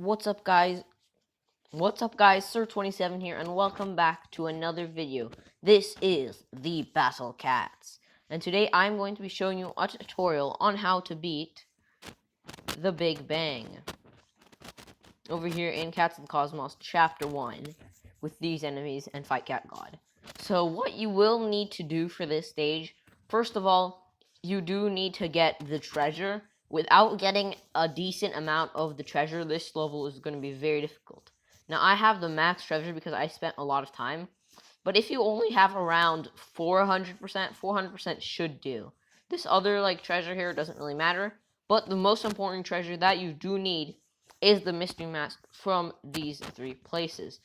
What's up, guys? Sir27 here, and welcome back to another video. This is the Battle Cats, and today I'm going to be showing you a tutorial on how to beat the Big Bang over here in Cats of the Cosmos Chapter 1 with these enemies and fight Cat God. So what you will need to do for this stage, first of all, you do need to get the treasure. Without getting a decent amount of the treasure, this level is going to be very difficult. Now, I have the max treasure because I spent a lot of time, but if you only have around 400%, 400% should do. This other, treasure here doesn't really matter, but the most important treasure that you do need is the mystery mask from these three places.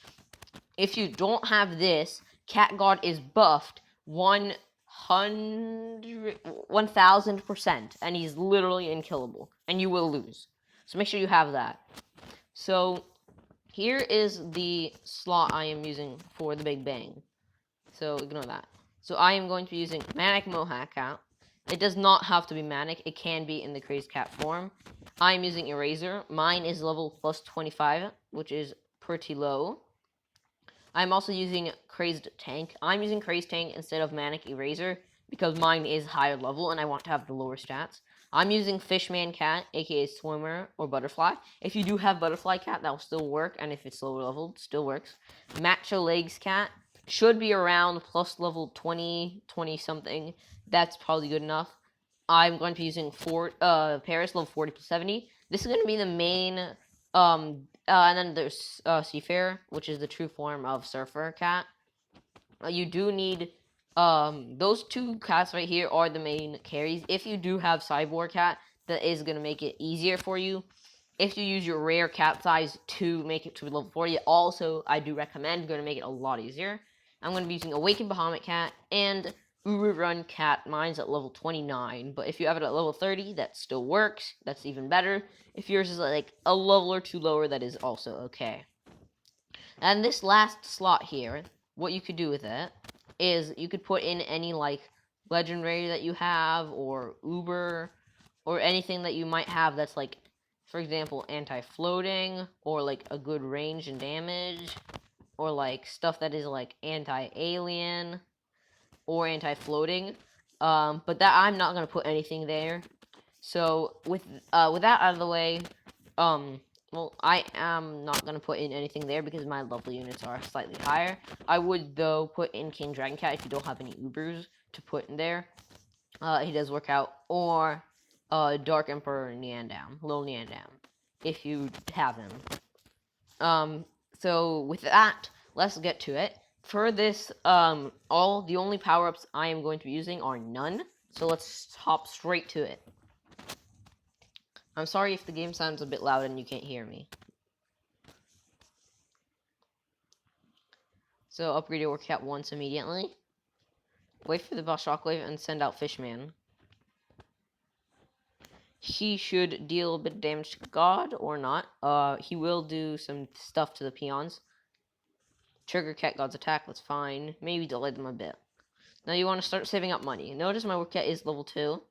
If you don't have this, Cat God is buffed 1000%, and he's literally unkillable, and you will lose. So make sure you have that. So here is the slot I am using for the Big Bang. So ignore that. So I am going to be using Manic Mohawk Cat. It does not have to be Manic. It can be in the Crazed Cat form. I am using Eraser. Mine is level plus 25, which is pretty low. I'm also using Crazed Tank. I'm using Crazed Tank instead of Manic Eraser because mine is higher level and I want to have the lower stats. I'm using Fishman Cat, aka Swimmer or Butterfly. If you do have Butterfly Cat, that will still work, and if it's lower level, it still works. Macho Legs Cat should be around plus level 20, 20 something. That's probably good enough. I'm going to be using Paris level 40 plus 70. This is going to be the main and then there's Seafarer, which is the true form of Surfer Cat. You do need those two cats right here are the main carries. If you do have Cyborg Cat, that is going to make it easier for you. If you use your rare cat size to make it to level 40, also I do recommend going to make it a lot easier. I'm going to be using Awakened Bahamut Cat and Uru Run Cat. Mine's at level 29, but if you have it at level 30, that still works. That's even better. If yours is like a level or two lower, that is also okay. And this last slot here, what you could do with it is you could put in any legendary that you have, or Uber, or anything that you might have that's for example, anti-floating, or a good range and damage, or stuff that is anti-alien or anti-floating, but that I'm not gonna put anything there. So with that out of the way, well, I am not gonna put in anything there because my level units are slightly higher. I would though put in King Dragon Cat if you don't have any Ubers to put in there. He does work out, or Dark Emperor Niandam, Lil Niandam, if you have him. So with that, let's get to it. For this, the only power-ups I am going to be using are none. So let's hop straight to it. I'm sorry if the game sounds a bit loud and you can't hear me. So upgrade your cat once immediately. Wait for the boss shockwave and send out Fishman. He should deal a bit of damage to God or not. He will do some stuff to the peons. Trigger Cat God's attack, that's fine. Maybe delay them a bit. Now you want to start saving up money. Notice my work cat is level 2.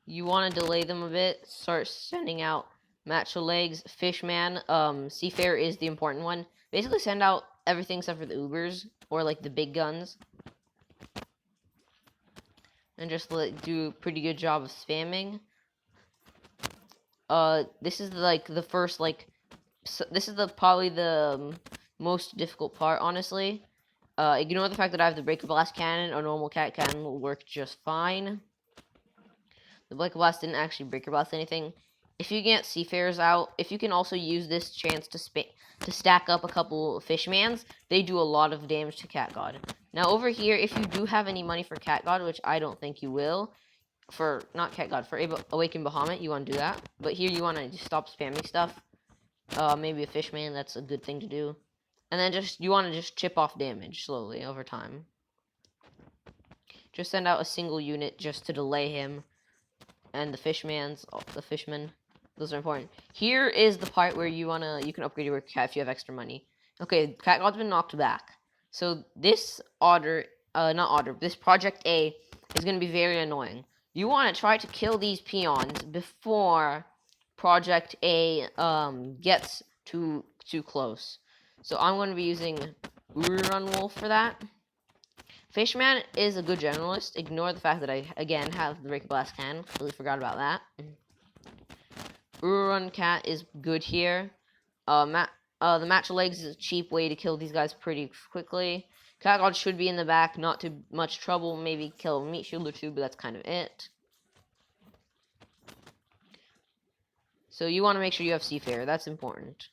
You want to delay them a bit. Start sending out Macho Legs, Fishman. Seafarer is the important one. Basically send out everything except for the Ubers, or the big guns. And just do a pretty good job of spamming. This is the first this is probably the most difficult part, honestly. Ignore the fact that I have the Breaker Blast cannon. A normal cat cannon will work just fine. The Breaker Blast didn't actually Breaker Blast anything. If you get Seafarers out, if you can also use this chance to stack up a couple Fishmans, they do a lot of damage to Cat God. Now over here, if you do have any money for Cat God, which I don't think you will, for Awakened Bahamut, you want to do that. But here you want to just stop spamming stuff. Maybe a Fishman, that's a good thing to do. And then you want to just chip off damage slowly over time. Just send out a single unit just to delay him. And the fishmen, those are important. Here is the part where you can upgrade your cat if you have extra money. Okay, Cat God's been knocked back. So this this Project A is going to be very annoying. You want to try to kill these peons before Project A gets too close. So I'm going to be using Run Wolf for that. Fishman is a good generalist. Ignore the fact that I, again, have the Break Blast cannon. Completely forgot about that. Run Cat is good here. The Match Legs is a cheap way to kill these guys pretty quickly. Cat God should be in the back, not too much trouble. Maybe kill a Meat Shield or two, but that's kind of it. So you want to make sure you have Seafarer. That's important.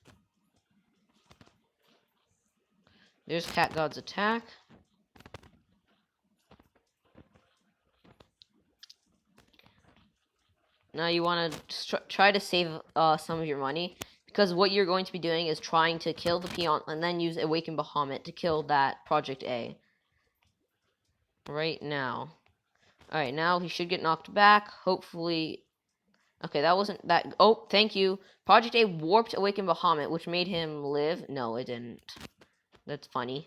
There's Cat God's attack. Now you want to try to save some of your money, because what you're going to be doing is trying to kill the peon and then use Awakened Bahamut to kill that Project A. Right now. Alright, now he should get knocked back. Hopefully. Okay, that wasn't that. Oh, thank you. Project A warped Awakened Bahamut, which made him live. No, it didn't. That's funny.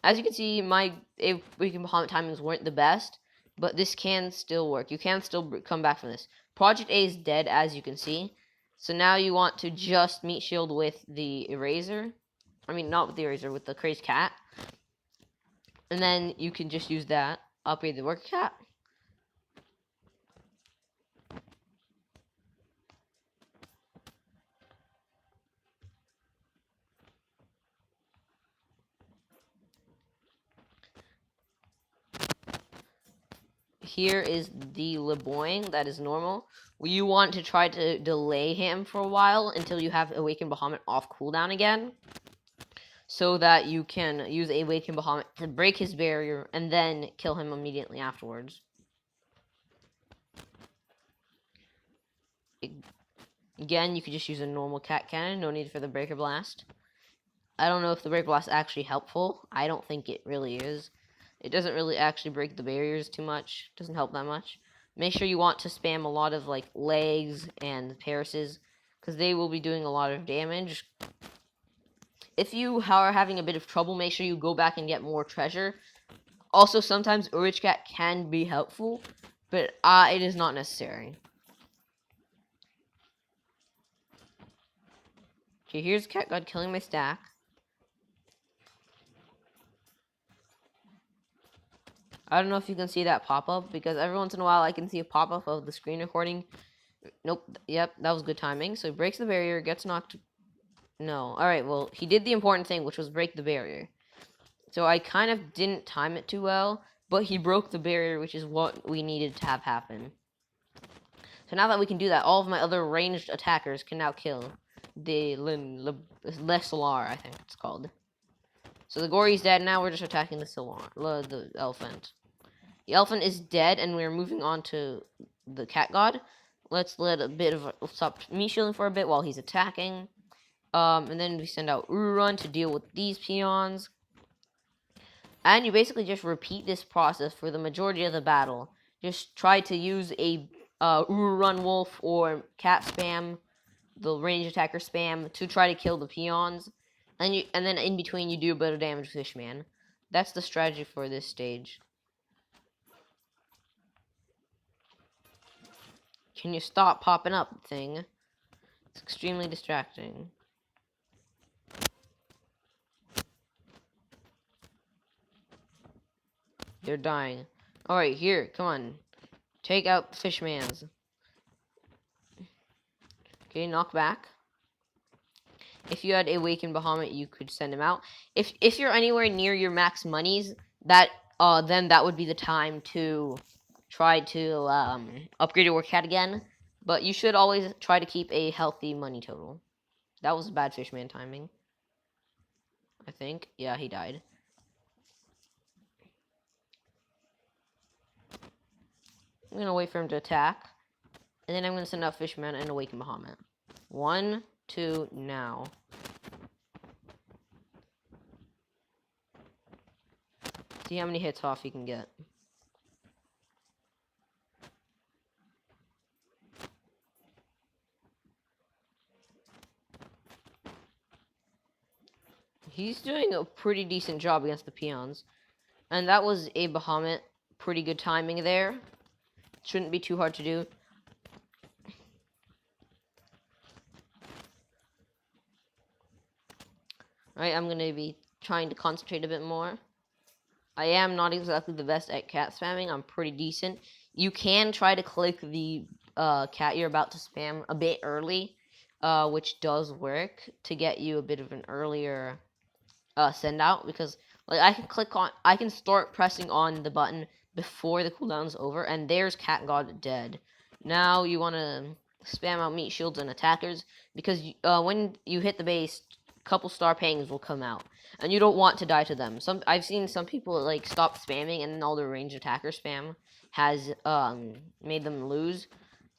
As you can see, my Awakened Bahamut timings weren't the best, but this can still work. You can still come back from this. Project A is dead, as you can see. So now you want to just Meat Shield with the Eraser. I mean, not with the Eraser, with the Crazed Cat. And then you can just use that. Upgrade the Worker Cat. Here is the LeBoing, that is normal. You want to try to delay him for a while until you have Awakened Bahamut off cooldown again, so that you can use Awakened Bahamut to break his barrier and then kill him immediately afterwards. Again, you could just use a normal cat cannon, no need for the Breaker Blast. I don't know if the Breaker Blast is actually helpful. I don't think it really is. It doesn't really actually break the barriers too much. It doesn't help that much. Make sure you want to spam a lot of like legs and Parises, because they will be doing a lot of damage. If you are having a bit of trouble, make sure you go back and get more treasure. Also, sometimes Urich Cat can be helpful, but it is not necessary. Okay, here's Cat God killing my stack. I don't know if you can see that pop-up, because every once in a while I can see a pop-up of the screen recording. Nope. Yep, that was good timing. So he breaks the barrier, gets knocked. No. Alright, well, he did the important thing, which was break the barrier. So I kind of didn't time it too well, but he broke the barrier, which is what we needed to have happen. So now that we can do that, all of my other ranged attackers can now kill the Lesolar, I think it's called. So the Gory's dead. Now we're just attacking the elephant. The elephant is dead, and we're moving on to the Cat God. Let's stop Meat Shielding for a bit while he's attacking. And then we send out Urun to deal with these peons. And you basically just repeat this process for the majority of the battle. Just try to use a Urun Wolf or Cat spam, the range attacker spam, to try to kill the peons. And then in between you do a bit of damage with Fishman. That's the strategy for this stage. Can you stop popping up, thing? It's extremely distracting. They're dying. Alright, here, come on. Take out Fishmans. Okay, knock back. If you had Awakened Bahamut, you could send him out. If you're anywhere near your max monies, then that would be the time to try to upgrade your cat again. But you should always try to keep a healthy money total. That was bad Fishman timing, I think. Yeah, he died. I'm gonna wait for him to attack, and then I'm gonna send out Fishman and Awaken Bahamut. 1, 2, now. See how many hits off you can get. He's doing a pretty decent job against the peons. And that was a Bahamut pretty good timing there. Shouldn't be too hard to do. Alright, I'm going to be trying to concentrate a bit more. I am not exactly the best at cat spamming. I'm pretty decent. You can try to click the cat you're about to spam a bit early, which does work to get you a bit of an earlier send out, because like I can start pressing on the button before the cooldown's over, and there's Cat God dead. Now you want to spam out meat shields and attackers, because when you hit the base, couple star pangs will come out, and you don't want to die to them. I've seen some people like stop spamming, and then all the ranged attacker spam has made them lose.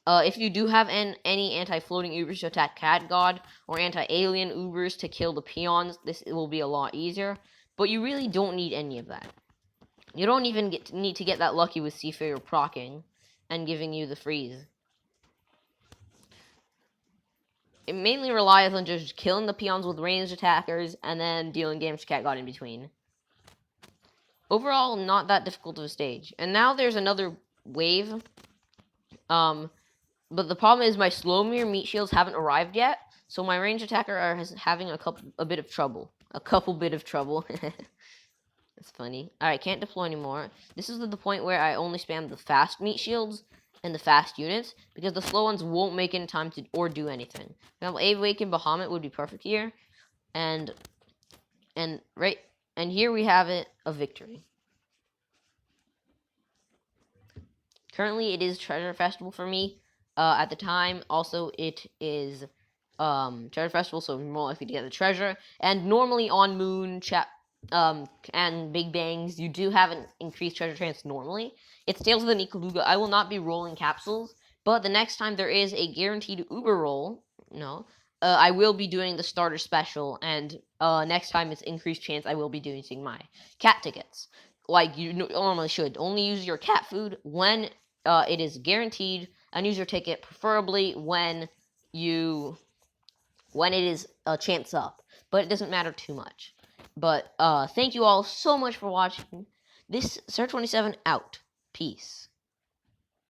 If you do have any anti-floating Ubers to attack Cat God, or anti-alien Ubers to kill the peons, this will be a lot easier. But you really don't need any of that. You don't even need to get that lucky with Seafarer proccing and giving you the freeze. It mainly relies on just killing the peons with ranged attackers and then dealing damage to Cat God in between. Overall, not that difficult of a stage. And now there's another wave. But the problem is my Slowmere meat shields haven't arrived yet, so my ranged attacker are having a bit of trouble. A couple bit of trouble. That's funny. Alright, can't deploy anymore. This is the point where I only spam the fast meat shields and the fast units, because the slow ones won't make it in time to or do anything. For example, Awakened Bahamut would be perfect here. And here we have it, a victory. Currently, it is Treasure Festival for me. At the time, also, it is Treasure Festival, so you're more likely to get the treasure. And normally on Moon, and Big Bangs, you do have an increased treasure chance normally. It's Tales of the Nikaluga. I will not be rolling capsules, but the next time there is a guaranteed Uber roll, I will be doing the starter special, and next time it's increased chance I will be doing my cat tickets. Like you normally should. Only use your cat food when it is guaranteed, and use your ticket preferably when it is a chance up. But it doesn't matter too much. But thank you all so much for watching. This Sir27 out. Peace.